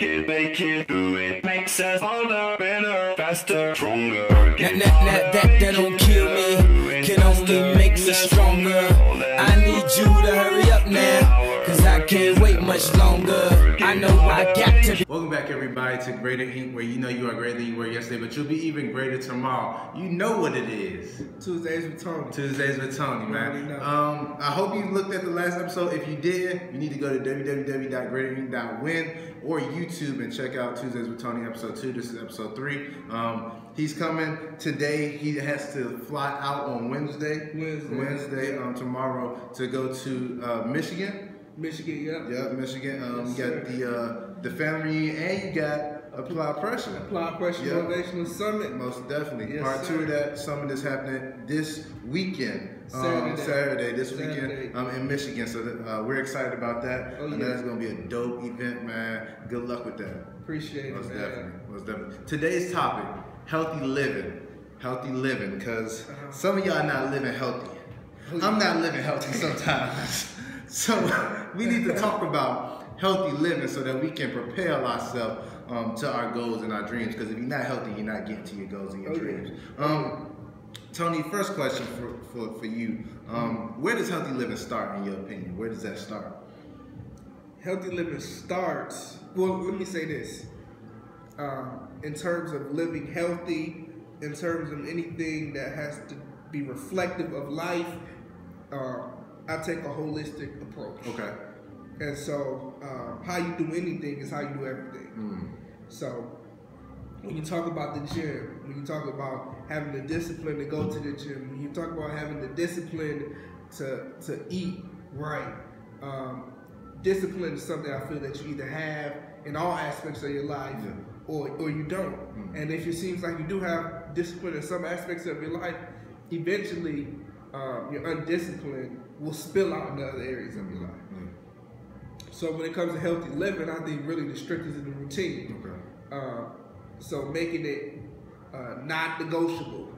make it, do it. Makes us harder, better, faster, stronger. That don't kill me, can only make me stronger. I need you to hurry up now, cause I can't wait much longer. I know I got to be. Welcome back, everybody, to Greater Inc., where you know you are greater than you were yesterday, but you'll be even greater tomorrow. You know what it is. Tuesdays with Tony. Tuesdays with Tony, man. I hope you looked at the last episode. If you did, you need to go to www.greaterinc.win or YouTube and check out Tuesdays with Tony episode 2. This is episode 3. He's coming today. He has to fly out on Wednesday, tomorrow, to go to Michigan. Michigan, yeah. Yeah, Michigan. Yes, you got the family reunion, and you got Applied Pressure. Applied Pressure Motivational Summit. Most definitely. Yes, Part 2 of that summit is happening this weekend. Saturday, weekend in Michigan. So we're excited about that. Oh, yeah. I know that's going to be a dope event, man. Good luck with that. Appreciate it, man. Most definitely. Today's topic, healthy living. Healthy living, because some of y'all not living healthy. I'm not living healthy sometimes. So we need to talk about healthy living so that we can propel ourselves to our goals and our dreams. Because if you're not healthy, you're not getting to your goals and your dreams. Tony, first question for you. Where does healthy living start, in your opinion? Where does that start? Healthy living starts, well, let me say this. In terms of living healthy, in terms of anything that has to be reflective of life, I take a holistic approach. Okay. And so how you do anything is how you do everything. So when you talk about the gym, when you talk about having the discipline to go to the gym, when you talk about having the discipline to eat right, discipline is something I feel that you either have in all aspects of your life or you don't. And if it seems like you do have discipline in some aspects of your life, eventually your undisciplined will spill out in other areas of your life. So when it comes to healthy living, I think really the strict is in the routine. So making it not negotiable,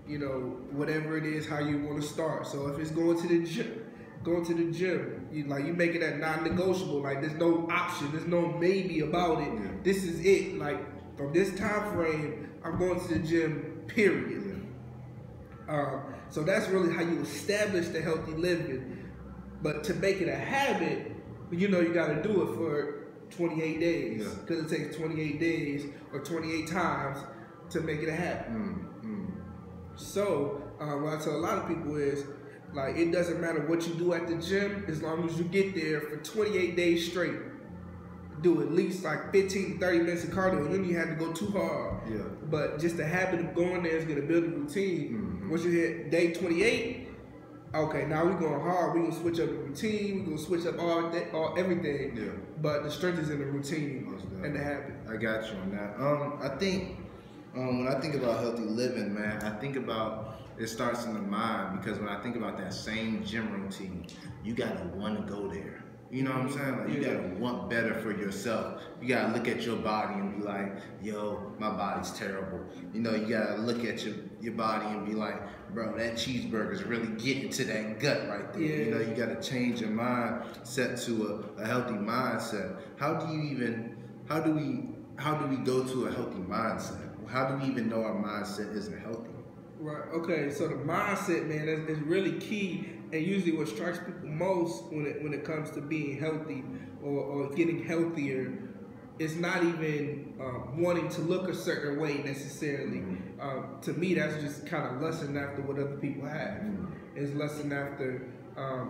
you know, whatever it is, how you want to start. So if it's going to the gym, you make it that non-negotiable. Like there's no option, there's no maybe about it. This is it. Like from this time frame, I'm going to the gym, period. So that's really how you establish the healthy living. But to make it a habit, you know, you got to do it for 28 days because it takes 28 days or 28 times to make it a habit. So what I tell a lot of people is, like, it doesn't matter what you do at the gym as long as you get there for 28 days straight. Do at least like 15 to 30 minutes of cardio, and then you have to go too hard. But just the habit of going there is going to build a routine. Once you hit day 28, okay, now we're going hard. We're going to switch up the routine. We're going to switch up everything. But the strength is in the routine and the habit. I got you on that. I think when I think about healthy living, man, I think about it starts in the mind, because when I think about that same gym routine, you got to want to go there. You know what I'm saying? Like, you gotta want better for yourself. You gotta look at your body and be like, yo, my body's terrible. You know, you gotta look at your body and be like, bro, that cheeseburger's really getting to that gut right there. You know, you gotta change your mindset to a healthy mindset. How do we go to a healthy mindset? How do we even know our mindset isn't healthy? Right, okay, so the mindset, man, is really key. And usually what strikes people most when it comes to being healthy or getting healthier is not even wanting to look a certain way necessarily. To me, that's just kind of lusting after what other people have. It's lusting after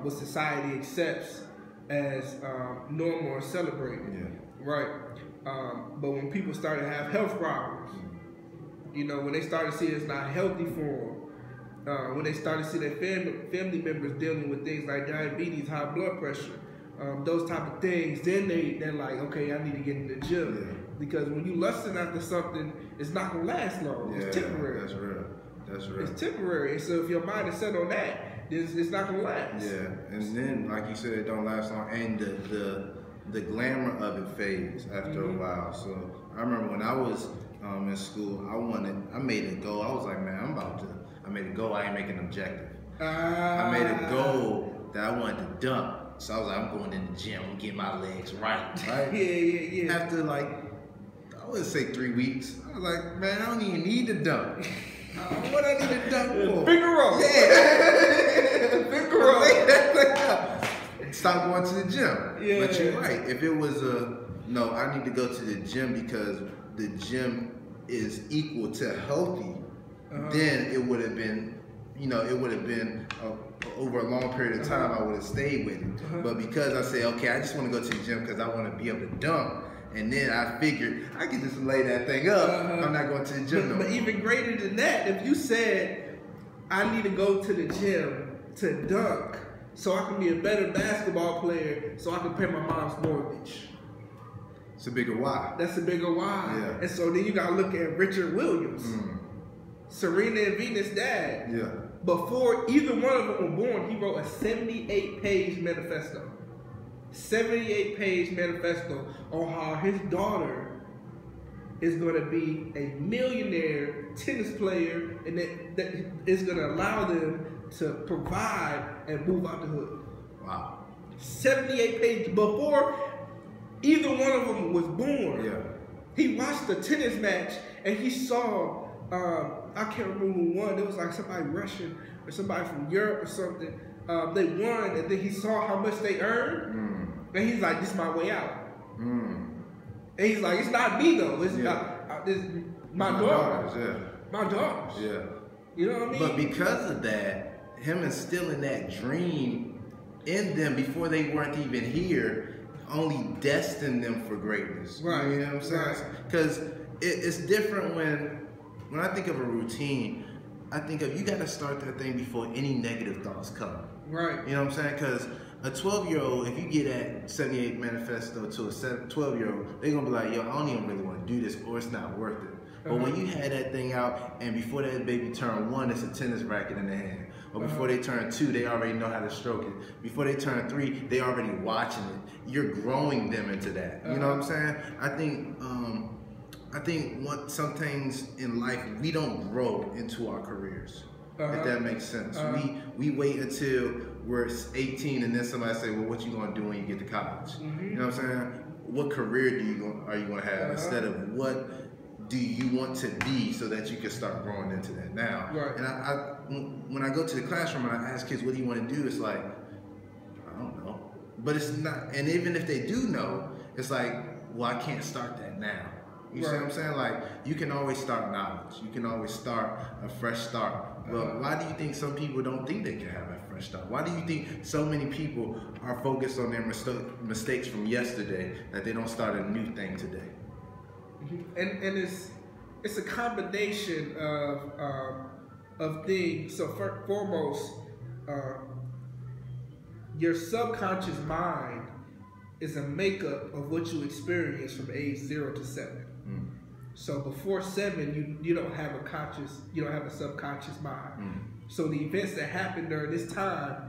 what society accepts as normal or celebrated. Right. But when people start to have health problems, you know, when they start to see it's not healthy for them, when they start to see their family members dealing with things like diabetes, high blood pressure, those type of things, then they're like, okay, I need to get in the gym. Because when you lusting after something, it's not gonna last long. It's temporary. That's real. It's temporary. And so if your mind is set on that, it's not gonna last. And then, like you said, it don't last long, and the glamour of it fades after a while. So I remember when I was in school, I made a goal. I was like, man, I made a goal. I ain't making an objective. I made a goal that I wanted to dump. So I was like, I'm going in the gym, I'm getting my legs right. Yeah. After like I wouldn't say 3 weeks. I was like, man, I don't even need to dunk. What I need to dunk for? Finger roll. Yeah. Finger roll. Stop going to the gym. Yeah. But you're right. If it was no, I need to go to the gym because the gym is equal to healthy, then it would have been, it would have been over a long period of time, I would have stayed with it. But because I say, okay, I just want to go to the gym because I want to be able to dunk, and then I figured I could just lay that thing up. I'm not going to the gym no more. But even greater than that, if you said, I need to go to the gym to dunk so I can be a better basketball player so I can pay my mom's mortgage. It's a bigger why. That's a bigger why. Yeah. And so then you got to look at Richard Williams, Serena and Venus' dad. Yeah. Before either one of them were born, he wrote a 78-page manifesto. 78-page manifesto on how his daughter is going to be a millionaire tennis player, and that is going to allow them to provide and move out the hood. Wow. 78 pages before either one of them was born. Yeah. He watched the tennis match and he saw, I can't remember who won. It was like somebody Russian or somebody from Europe or something. They won, and then he saw how much they earned, and he's like, "This is my way out." And he's like, "It's not me though. It's this my daughters. Yeah. My daughters. Yeah. You know what I mean?" But because of that, him instilling that dream in them before they weren't even here, only destined them for greatness. Right. You know what I'm saying? Because it's different when I think of a routine. I think of, you got to start that thing before any negative thoughts come. Right. You know what I'm saying? Because a 12-year-old, if you get that 78 manifesto to a 12-year-old, they're going to be like, yo, I don't even really want to do this, or it's not worth it. But when you had that thing out, and before that baby turn 1, it's a tennis racket in their hand. Or before they turn 2, they already know how to stroke it. Before they turn 3, they already watching it. You're growing them into that. You know what I'm saying? I think some things in life, we don't grow into our careers. If that makes sense. We wait until we're 18, and then somebody say, well, what you gonna do when you get to college? You know what I'm saying? What career are you gonna have instead of what do you want to be, so that you can start growing into that now. Right. And when I go to the classroom and I ask kids, what do you want to do? It's like, I don't know. But it's not, and even if they do know, it's like, well, I can't start that now. You see what I'm saying? Like, you can always start knowledge. You can always start a fresh start. But why do you think some people don't think they can have a fresh start? Why do you think so many people are focused on their mistakes from yesterday that they don't start a new thing today? And it's a combination of things. So foremost, your subconscious mind is a makeup of what you experience from age 0 to 7. So before 7, you don't have a subconscious mind. So the events that happen during this time,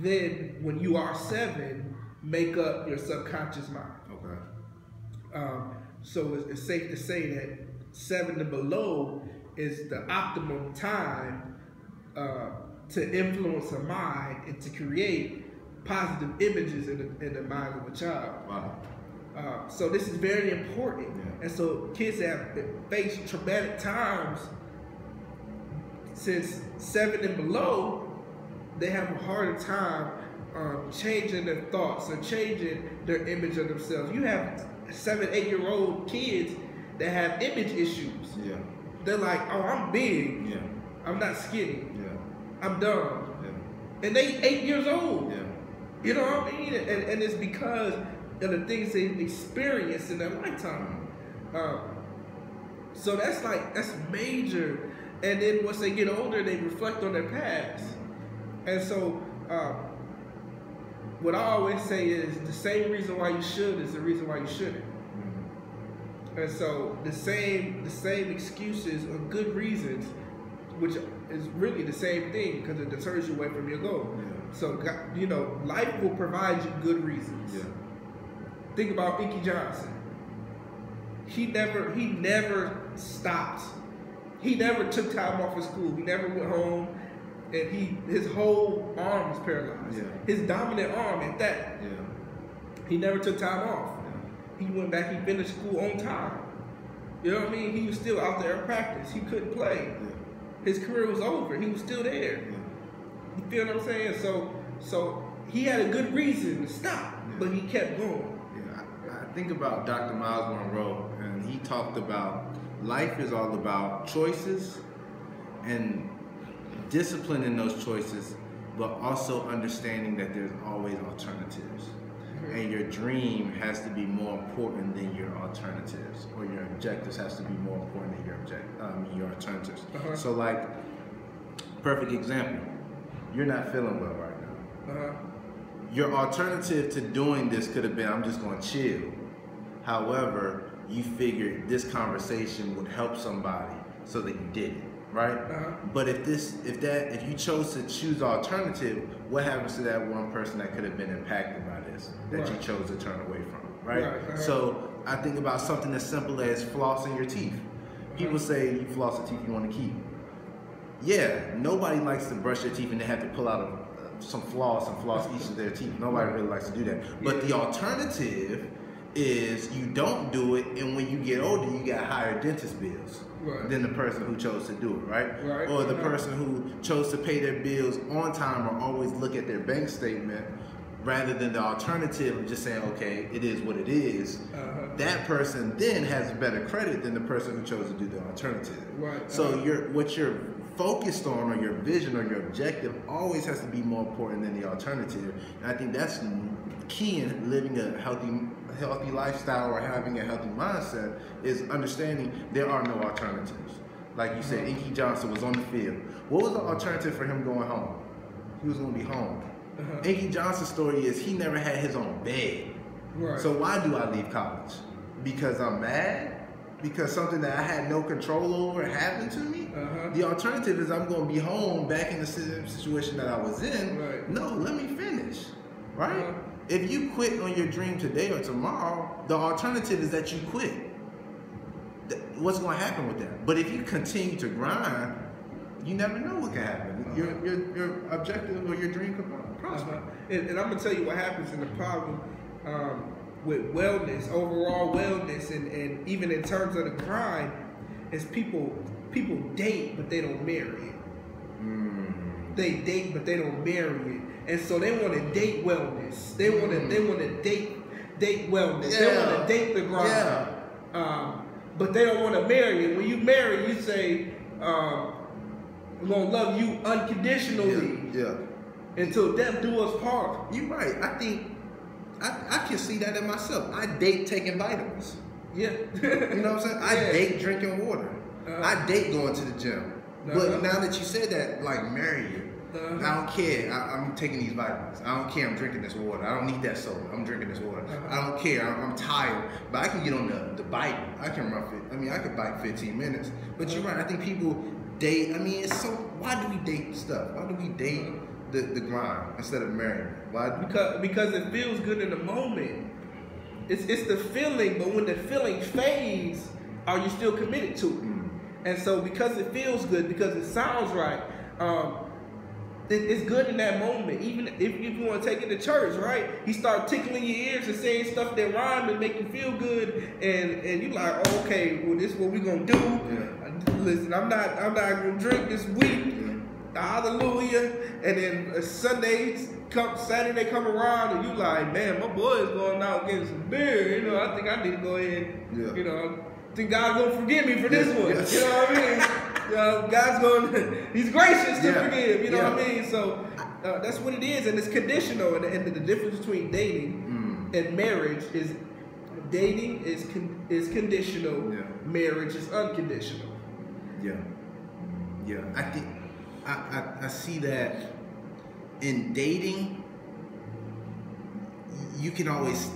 then when you are 7, make up your subconscious mind. Okay. So it's safe to say that 7 and below is the optimum time to influence a mind and to create positive images in the mind of a child. Wow. So this is very important. And so kids that have faced traumatic times since 7 and below, they have a harder time changing their thoughts or changing their image of themselves. You have 7, 8-year-old kids that have image issues. Yeah. They're like, oh, I'm big. Yeah. I'm not skinny. Yeah. I'm dumb. Yeah. And they 8 years old. Yeah. You know what I mean? And it's because of the things they've experienced in their lifetime. So that's major. And then once they get older, they reflect on their past. And so what I always say is the same reason why you should is the reason why you shouldn't. And so the same excuses or good reasons, which is really the same thing because it deters you away from your goal. Yeah. So, you know, life will provide you good reasons. Yeah. Think about Inky Johnson. He never stopped. He never took time off of school. He never went home, and his whole arm was paralyzed. Yeah. His dominant arm at that. Yeah. He never took time off. Yeah. He went back. He finished school on time. You know what I mean? He was still out there in practice. He couldn't play. Yeah. His career was over. He was still there. Yeah. You feel what I'm saying? So he had a good reason to stop, but he kept going. Yeah. I think about Dr. Miles Monroe, and he talked about life is all about choices and discipline in those choices, but also understanding that there's always alternatives. And your dream has to be more important than your alternatives, or your objectives has to be more important than your alternatives. So, like, perfect example, you're not feeling well right now. Your alternative to doing this could have been, I'm just going to chill. However, you figured this conversation would help somebody, so that you did it, right? But if you chose to choose alternative, what happens to that one person that could have been impacted by this, that you chose to turn away from, right? So I think about something as simple as flossing your teeth. People say you floss the teeth you want to keep. Yeah, nobody likes to brush their teeth and they have to pull out some floss and floss each of their teeth. Nobody really likes to do that. But the alternative is you don't do it, and when you get older, you got higher dentist bills than the person who chose to do it, right? Or the person who chose to pay their bills on time or always look at their bank statement, rather than the alternative of just saying, okay, it is what it is. That person then has better credit than the person who chose to do the alternative. So what you're focused on, or your vision or your objective, always has to be more important than the alternative. And I think that's key in living a healthy lifestyle or having a healthy mindset, is understanding there are no alternatives. Like you said, Inky Johnson was on the field. What was the alternative for him going home? He was going to be home. Inky Johnson's story is he never had his own bed. So why do I leave college? Because I'm mad? Because something that I had no control over happened to me? The alternative is I'm going to be home back in the situation that I was in. No, let me finish, right? If you quit on your dream today or tomorrow, the alternative is that you quit. What's going to happen with that? But if you continue to grind, you never know what can happen. Your objective or your dream could prosper. And I'm going to tell you what happens in the problem with wellness, overall wellness, and even in terms of the grind, is people date, but they don't marry it. They date, but they don't marry it. And so they want to date wellness. They want to date wellness. They want to date the grind. But they don't want to marry it. When you marry, you say, I'm going to love you unconditionally. Until death do us part. You're right. I think I can see that in myself. I date taking vitamins. You know what I'm saying? I date drinking water. I date going to the gym. But now that you said that, like, marry you. I don't care. I'm taking these vitamins. I don't care. I'm drinking this water. I don't need that soda. I'm drinking this water. I don't care. I'm tired. But I can get on the bike. I can run fit. I mean, I could bike 15 minutes. But you're right. I think people date. I mean, it's so. Why do we date stuff? Why do we date the grind instead of marrying? Why? Because it feels good in the moment. It's the feeling. But when the feeling fades, are you still committed to it? And so because it feels good, because it sounds right. It's good in that moment, even if you want to take it to church, right? He start tickling your ears and saying stuff that rhyme and make you feel good, and you like, oh, okay, well, this is what we gonna do. Listen, I'm not gonna drink this week. Hallelujah. And then Saturday come around, and you like, man, my boy is going out getting some beer. You know, I think I need to go ahead. You know, I think God's gonna forgive me for this one. You know what I mean? God's going, he's gracious to forgive, you know what I mean? So that's what it is, and it's conditional. And the difference between dating and marriage is dating is conditional, marriage is unconditional. I think I see that in dating, you can always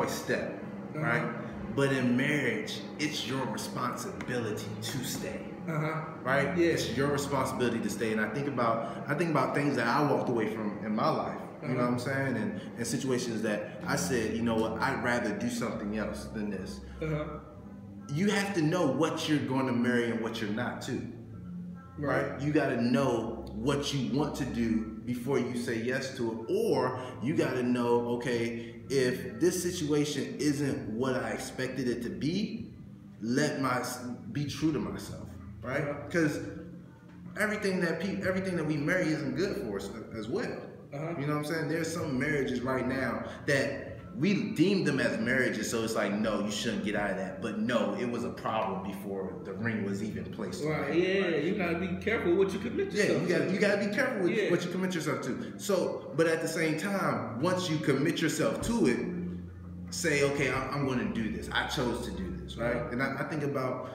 step, right? But in marriage, it's your responsibility to stay. Right? It's your responsibility to stay. And I think about things that I walked away from in my life. You know what I'm saying? And situations that I said, you know what, I'd rather do something else than this. You have to know what you're going to marry and what you're not too. Right? You got to know what you want to do before you say yes to it. Or you got to know, okay, if this situation isn't what I expected it to be, be true to myself, right? Because everything that we marry isn't good for us as well. You know what I'm saying? There's some marriages right now that we deem them as marriages, so it's like, no, you shouldn't get out of that. But no, it was a problem before the ring was even placed. Right? Yeah, right? You gotta be careful what you commit yourself to. Yeah, you gotta be careful with what you commit yourself to. So, but at the same time, once you commit yourself to it, say, okay, I'm going to do this. I chose to do this, right? And I think about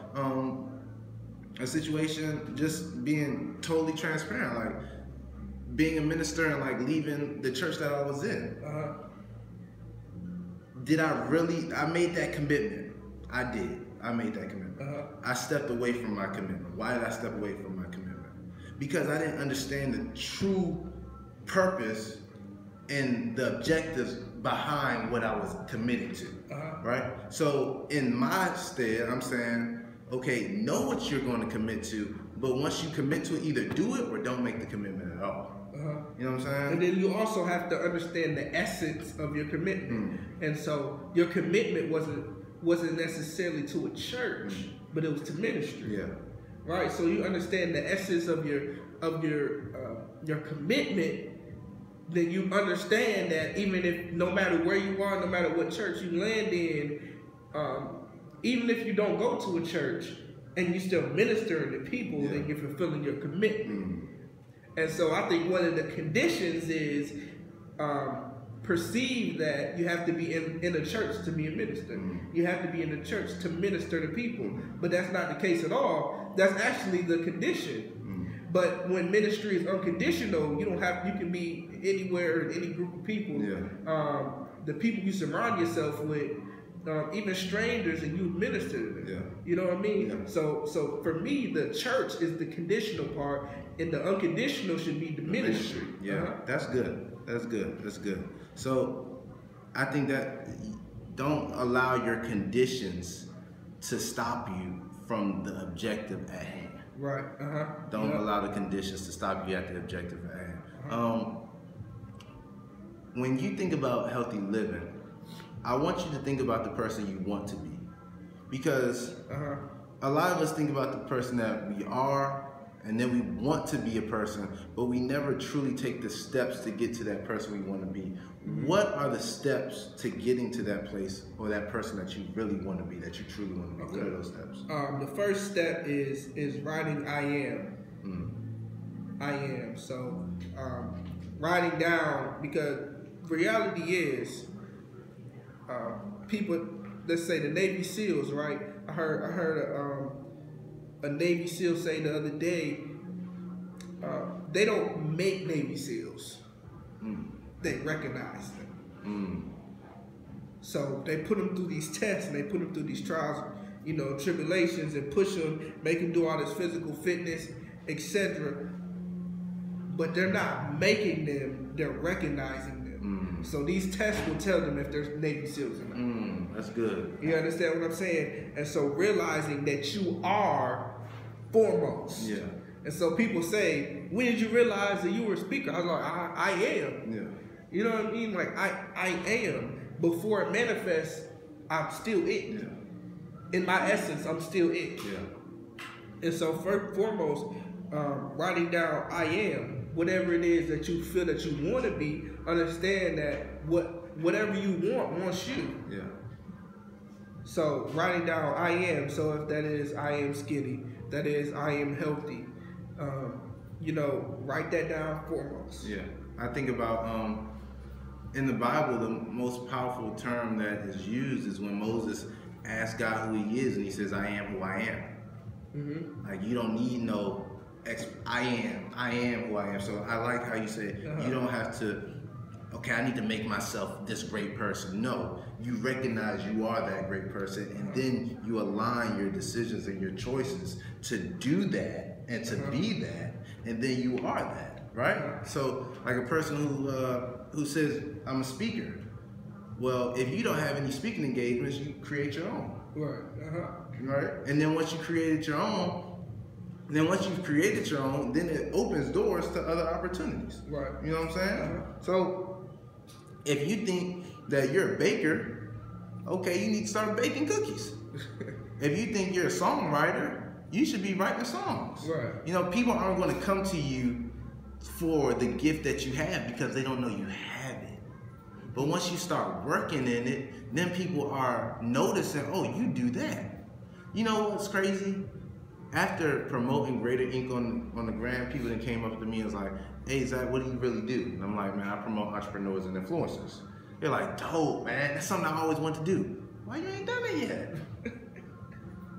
a situation, just being totally transparent, like being a minister and like leaving the church that I was in. I made that commitment. I did. I made that commitment. I stepped away from my commitment. Why did I step away from my commitment? Because I didn't understand the true purpose and the objectives behind what I was committed to, right? So in my stead, I'm saying, okay, know what you're going to commit to, but once you commit to it, either do it or don't make the commitment at all. You know what I'm saying? And then you also have to understand the essence of your commitment. And so your commitment wasn't necessarily to a church, but it was to ministry. Yeah. Right. So you understand the essence of your commitment. Then you understand that even if no matter where you are, no matter what church you land in, even if you don't go to a church and you still ministering to people, then you're fulfilling your commitment. And so I think one of the conditions is perceive that you have to be in a church to be a minister. You have to be in a church to minister to people. But that's not the case at all. That's actually the condition. But when ministry is unconditional, you can be anywhere in any group of people. The people you surround yourself with, even strangers, and you minister to them. You know what I mean? So for me, the church is the conditional part, and the unconditional should be the ministry. That's good. That's good. That's good. So I think that don't allow your conditions to stop you from the objective at hand. Right. Don't allow the conditions to stop you at the objective at hand. When you think about healthy living, I want you to think about the person you want to be, because a lot of us think about the person that we are, and then we want to be a person, but we never truly take the steps to get to that person we want to be. What are the steps to getting to that place or that person that you really want to be, that you truly want to be? What are those steps? The first step is writing I am. I am. So writing down, because reality is people, let's say the Navy SEALs, right? I heard a Navy SEAL say the other day, they don't make Navy SEALs. They recognize them. So they put them through these tests and they put them through these trials, tribulations, and push them, make them do all this physical fitness, etc. But they're not making them, they're recognizing them. So these tests will tell them if there's Navy SEALs or not. That's good. You understand what I'm saying? And so realizing that you are foremost. And so people say, when did you realize that you were a speaker? I was like, I am. You know what I mean? Like, I am. Before it manifests, I'm still it. In my essence, I'm still it. And so first, foremost, writing down I am, whatever it is that you feel that you want to be, understand that whatever you want wants you. So writing down I am, so if that is I am skinny, that is I am healthy, write that down foremost. I think about in the Bible, the most powerful term that is used is when Moses asks God who he is, and he says, I am who I am. Like, you don't need no I am who I am. So I like how you say you don't have to, okay, I need to make myself this great person. No, you recognize you are that great person, and then you align your decisions and your choices to do that and to be that, and then you are that, right? So like a person who says, I'm a speaker. Well, if you don't have any speaking engagements, you create your own. Right? And then once you created your own, then it opens doors to other opportunities. You know what I'm saying? So if you think that you're a baker, okay, you need to start baking cookies. If you think you're a songwriter, you should be writing songs. Right. You know, people aren't going to come to you for the gift that you have because they don't know you have it. But once you start working in it, then people are noticing, oh, you do that. You know what's crazy? After promoting Greater Ink on the gram, people that came up to me and was like, hey, Zach, what do you really do? And I'm like, man, I promote entrepreneurs and influencers. They're like, dope, man. That's something I always want to do. Why you ain't done it yet?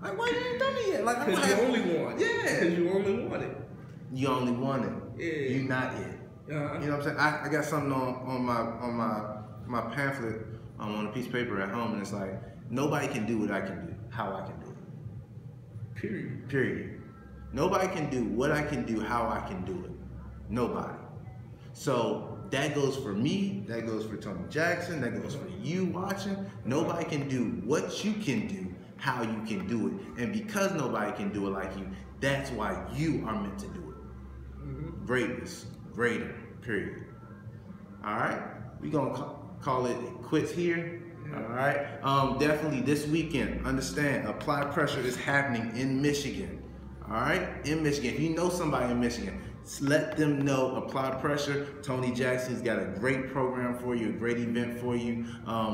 Like, why you ain't done it yet? Like, because you only want it. Yeah. Because you only want it. You only want it. Yeah. You not it. You know what I'm saying? I got something on my pamphlet on a piece of paper at home, and it's like, nobody can do what I can do, how I can do it. Period. Nobody can do what I can do, how I can do it. Nobody. So that goes for me, that goes for Tony Jackson, that goes for you watching. Nobody can do what you can do, how you can do it. And because nobody can do it like you, that's why you are meant to do it. Greatness, greater, period. All right? We're going to call it quits here. All right? Definitely this weekend, understand, Apply Pressure is happening in Michigan. All right? In Michigan. If you know somebody in Michigan, let them know Apply Pressure. Tony Jackson's got a great program for you, a great event for you.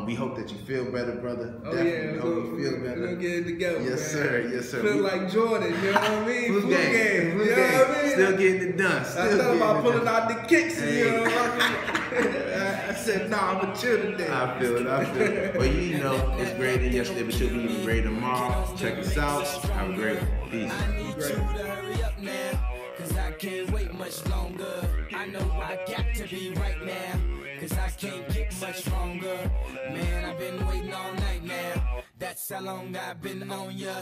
We hope that you feel better, brother. Oh, Definitely yeah. hope you feel better. We're going to get it together, Yes, man. sir. Yes, sir. Feel like Jordan, you know what I mean? Flu game. You know what I mean? Still getting it done. I thought about pulling out the kicks and you know what I mean? I said, nah, I'm going to chill today. I feel it. But you know, it's greater than yesterday, but you'll be even greater tomorrow. Check us out. Have a great one. Peace. I need you to hurry up now, cause I can't wait much longer. I know I got to be right now, cause I can't get much stronger. Man, I've been waiting all night now. That's how long I've been on ya.